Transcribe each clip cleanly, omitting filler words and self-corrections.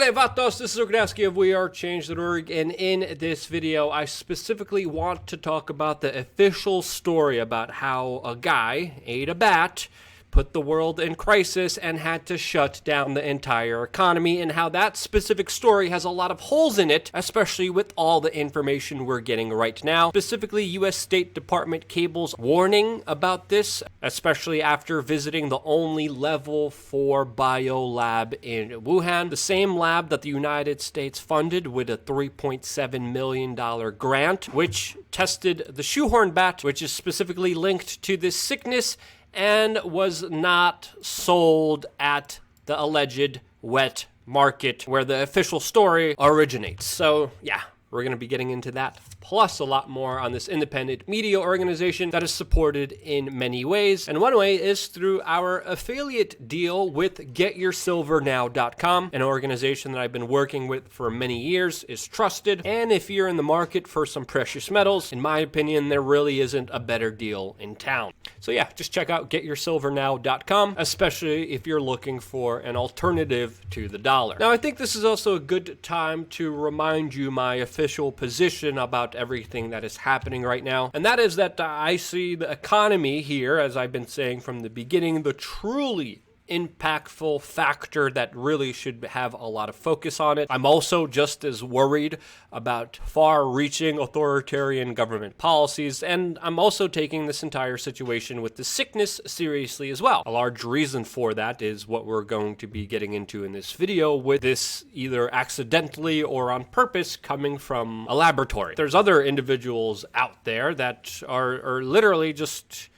Salve Vatos, this is Organowski of WeAreChange.org, and in this video I specifically want to talk about the official story about how a guy ate a bat, put the world in crisis, and had to shut down the entire economy, and how that specific story has a lot of holes in it, especially with all the information we're getting right now. Specifically, U.S. State Department cables warning about this, especially after visiting the only level 4 biolab in Wuhan, the same lab that the United States funded with a $3.7 million grant, which tested the shoehorn bat, which is specifically linked to this sickness, and was not sold at the alleged wet market where the official story originates. So, yeah, we're going to be getting into that, plus a lot more on this independent media organization that is supported in many ways. And one way is through our affiliate deal with GetYourSilverNow.com, an organization that I've been working with for many years, is trusted. And if you're in the market for some precious metals, in my opinion, there really isn't a better deal in town. So yeah, just check out GetYourSilverNow.com, especially if you're looking for an alternative to the dollar. Now, I think this is also a good time to remind you my official position about everything that is happening right now, and that is that I see the economy here, as I've been saying from the beginning, the truly impactful factor that really should have a lot of focus on it. I'm also just as worried about far-reaching authoritarian government policies, and I'm also taking this entire situation with the sickness seriously as well. A large reason for that is what we're going to be getting into in this video, with this either accidentally or on purpose coming from a laboratory. There's other individuals out there that are literally just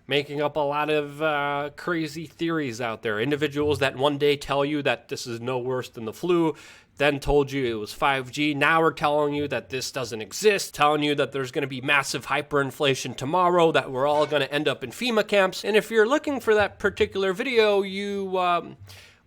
making up a lot of crazy theories out there. Individuals that one day tell you that this is no worse than the flu, then told you it was 5G, now are telling you that this doesn't exist, telling you that there's going to be massive hyperinflation tomorrow, that we're all going to end up in FEMA camps. And if you're looking for that particular video, you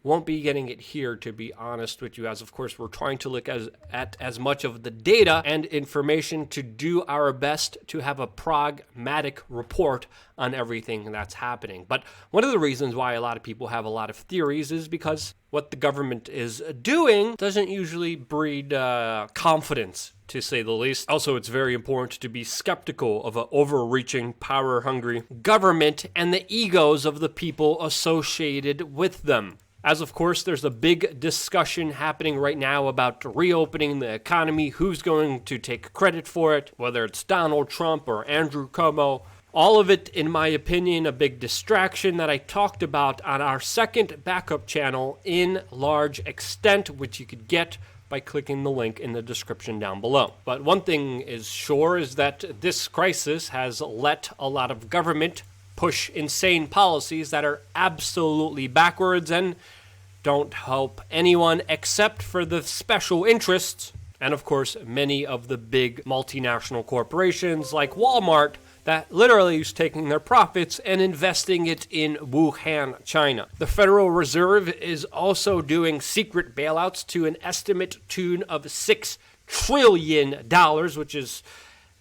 won't be getting it here, to be honest with you, as of course we're trying to look at as much of the data and information to do our best to have a pragmatic report on everything that's happening. But one of the reasons why a lot of people have a lot of theories is because what the government is doing doesn't usually breed confidence, to say the least. Also, it's very important to be skeptical of an overreaching, power-hungry government and the egos of the people associated with them. As of course, there's a big discussion happening right now about reopening the economy, who's going to take credit for it, whether it's Donald Trump or Andrew Cuomo. All of it, in my opinion, a big distraction that I talked about on our second backup channel in large extent, which you could get by clicking the link in the description down below. But one thing is sure is that this crisis has let a lot of government push insane policies that are absolutely backwards and don't help anyone except for the special interests and, of course, many of the big multinational corporations like Walmart that literally is taking their profits and investing it in Wuhan, China. The Federal Reserve is also doing secret bailouts to an estimate tune of $6 trillion, which is,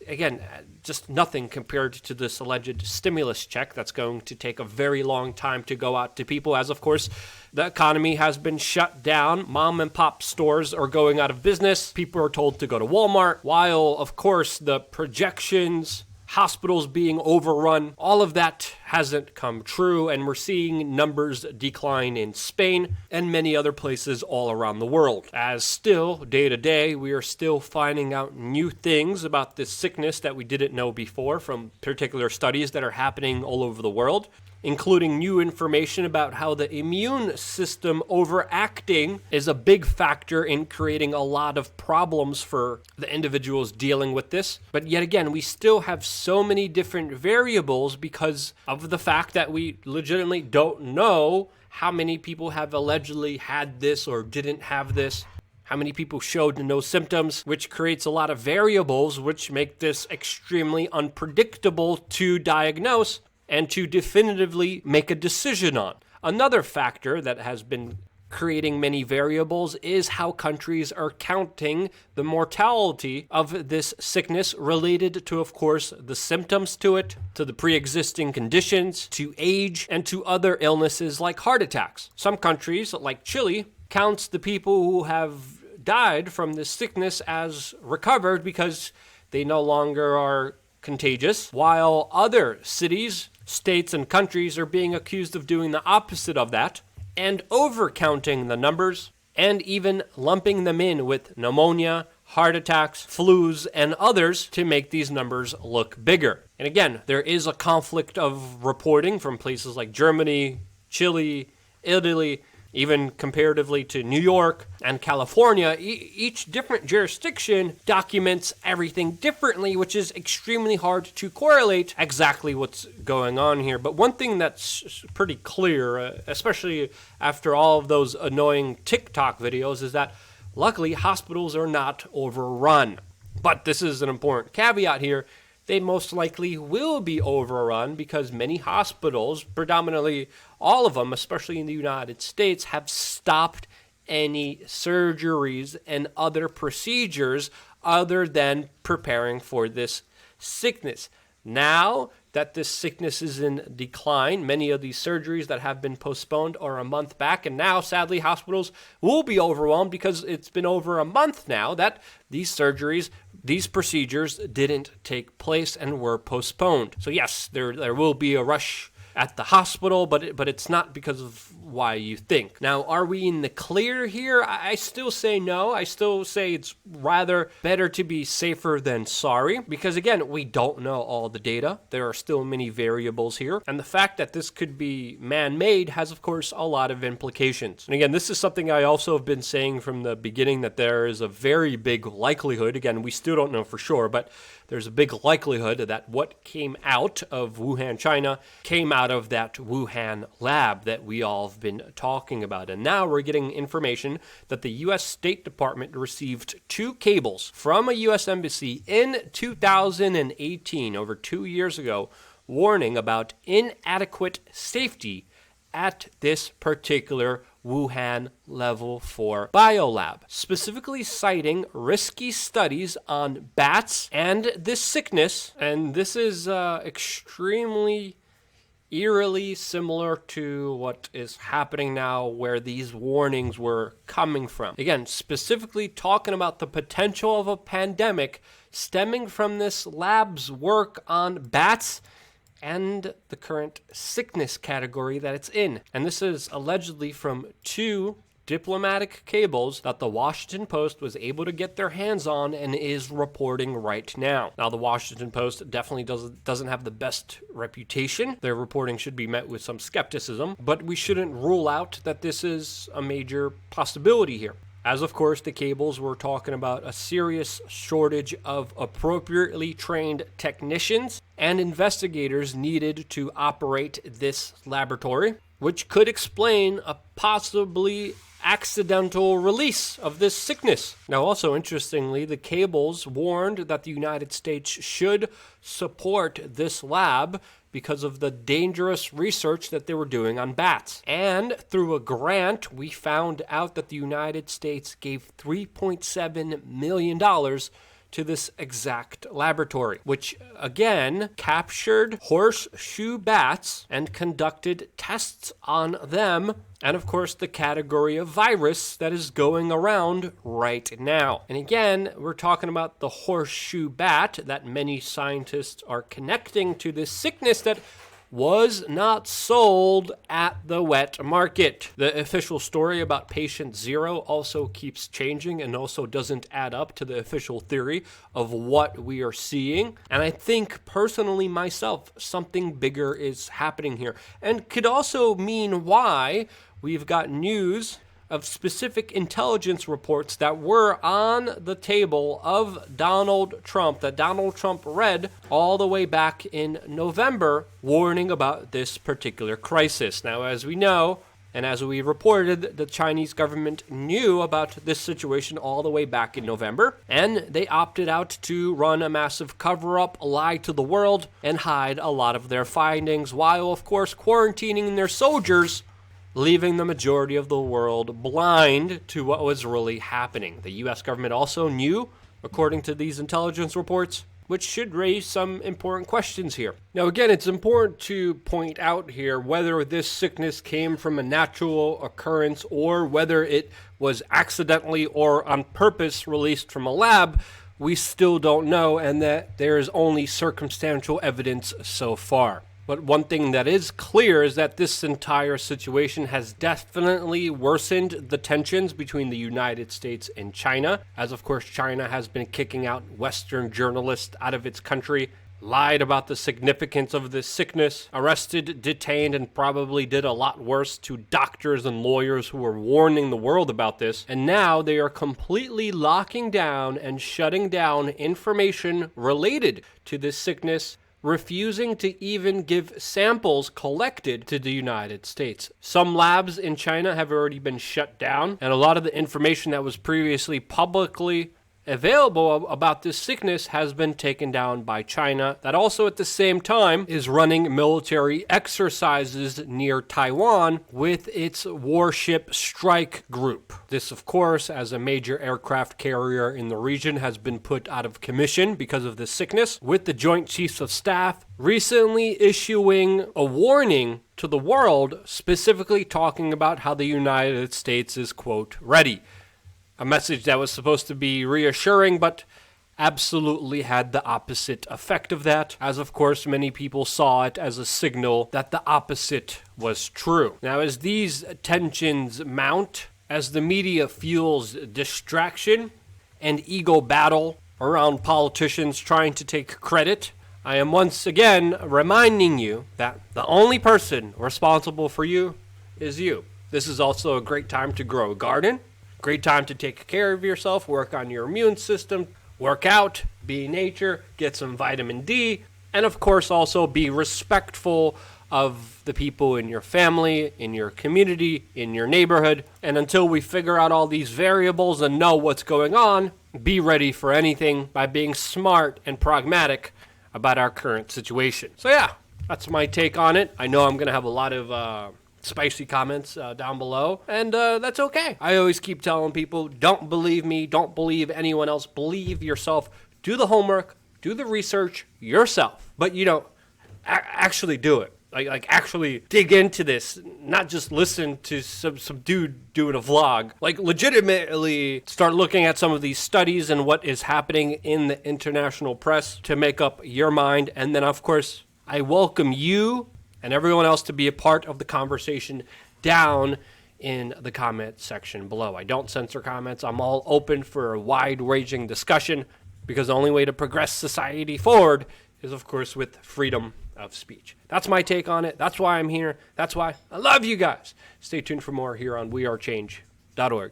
again, just nothing compared to this alleged stimulus check that's going to take a very long time to go out to people, as of course the economy has been shut down. Mom and pop stores are going out of business. People are told to go to Walmart, while of course the projections, hospitals being overrun, all of that hasn't come true, and we're seeing numbers decline in Spain and many other places all around the world. As still, day to day, we are still finding out new things about this sickness that we didn't know before from particular studies that are happening all over the world, including new information about how the immune system overacting is a big factor in creating a lot of problems for the individuals dealing with this. But yet again, we still have so many different variables because of the fact that we legitimately don't know how many people have allegedly had this or didn't have this, how many people showed no symptoms, which creates a lot of variables which make this extremely unpredictable to diagnose and to definitively make a decision on. Another factor that has been creating many variables is how countries are counting the mortality of this sickness related to, of course, the symptoms to it, to the pre-existing conditions, to age, and to other illnesses like heart attacks. Some countries, like Chile, counts the people who have died from this sickness as recovered because they no longer are contagious, while other cities, states, and countries are being accused of doing the opposite of that and overcounting the numbers and even lumping them in with pneumonia, heart attacks, flus, and others to make these numbers look bigger. And again, there is a conflict of reporting from places like Germany, Chile, Italy, even comparatively to New York and California. Each different jurisdiction documents everything differently, which is extremely hard to correlate exactly what's going on here. But one thing that's pretty clear, especially after all of those annoying TikTok videos, is that luckily hospitals are not overrun. But this is an important caveat here. They most likely will be overrun because many hospitals, predominantly all of them, especially in the United States, have stopped any surgeries and other procedures other than preparing for this sickness. Now that this sickness is in decline, many of these surgeries that have been postponed are a month back, and now, sadly, hospitals will be overwhelmed because it's been over a month now that these surgeries, these procedures didn't take place and were postponed. So yes, there will be a rush at the hospital, but it's not because of why you think. Now, are we in the clear here? I still say no. I still say it's rather better to be safer than sorry, because again, we don't know all the data. There are still many variables here, and the fact that this could be man-made has, of course, a lot of implications. And again, this is something I also have been saying from the beginning, that there is a very big likelihood, again, we still don't know for sure, but there's a big likelihood that what came out of Wuhan, China, came out of that Wuhan lab that we all have been talking about. And now we're getting information that the U.S. State Department received 2 cables from a U.S. embassy in 2018, over 2 years ago, warning about inadequate safety at this particular Wuhan Level 4 biolab, specifically citing risky studies on bats and this sickness. And this is extremely eerily similar to what is happening now, where these warnings were coming from. Again, specifically talking about the potential of a pandemic stemming from this lab's work on bats and the current sickness category that it's in. And this is allegedly from 2 diplomatic cables that the Washington Post was able to get their hands on and is reporting right now. Now, the Washington Post definitely doesn't have the best reputation. Their reporting should be met with some skepticism, but we shouldn't rule out that this is a major possibility here. As of course, the cables were talking about a serious shortage of appropriately trained technicians and investigators needed to operate this laboratory, which could explain a possibly accidental release of this sickness. Now, also interestingly, the cables warned that the United States should support this lab because of the dangerous research that they were doing on bats. And through a grant, we found out that the United States gave $3.7 million to this exact laboratory, which again captured horseshoe bats and conducted tests on them, and of course the category of virus that is going around right now. And again, we're talking about the horseshoe bat that many scientists are connecting to this sickness that was not sold at the wet market. The official story about patient 0 also keeps changing and also doesn't add up to the official theory of what we are seeing. And I think personally myself, something bigger is happening here, and could also mean why we've got news of specific intelligence reports that were on the table of Donald Trump, that Donald Trump read all the way back in November, warning about this particular crisis. Now, as we know, and as we reported, the Chinese government knew about this situation all the way back in November, and they opted out to run a massive cover-up, lie to the world, and hide a lot of their findings, while, of course, quarantining their soldiers, leaving the majority of the world blind to what was really happening. The U.S. government also knew, according to these intelligence reports, which should raise some important questions here. Now, again, it's important to point out here whether this sickness came from a natural occurrence or whether it was accidentally or on purpose released from a lab. We still don't know, and that there is only circumstantial evidence so far. But one thing that is clear is that this entire situation has definitely worsened the tensions between the United States and China, as of course China has been kicking out Western journalists out of its country, lied about the significance of this sickness, arrested, detained, and probably did a lot worse to doctors and lawyers who were warning the world about this. And now they are completely locking down and shutting down information related to this sickness, refusing to even give samples collected to the United States. Some labs in China have already been shut down, and a lot of the information that was previously publicly available about this sickness has been taken down by China, that also at the same time is running military exercises near Taiwan with its warship strike group. This, of course, as a major aircraft carrier in the region, has been put out of commission because of this sickness, with the Joint Chiefs of Staff recently issuing a warning to the world, specifically talking about how the United States is, quote, ready. A message that was supposed to be reassuring, but absolutely had the opposite effect of that, as of course many people saw it as a signal that the opposite was true. Now, as these tensions mount, as the media fuels distraction and ego battle around politicians trying to take credit, I am once again reminding you that the only person responsible for you is you. This is also a great time to grow a garden. Great time to take care of yourself, work on your immune system, work out, be in nature, get some vitamin D, and of course also be respectful of the people in your family, in your community, in your neighborhood. And until we figure out all these variables and know what's going on, be ready for anything by being smart and pragmatic about our current situation. So yeah, that's my take on it. I know I'm going to have a lot of spicy comments down below, and that's okay. I always keep telling people, don't believe me, don't believe anyone else, believe yourself, do the homework, do the research yourself, but actually do it. Like actually dig into this, not just listen to some dude doing a vlog. Like legitimately start looking at some of these studies and what is happening in the international press to make up your mind. And then of course I welcome you and everyone else to be a part of the conversation down in the comment section below. I don't censor comments. I'm all open for a wide-ranging discussion, because the only way to progress society forward is, of course, with freedom of speech. That's my take on it. That's why I'm here. That's why I love you guys. Stay tuned for more here on wearechange.org.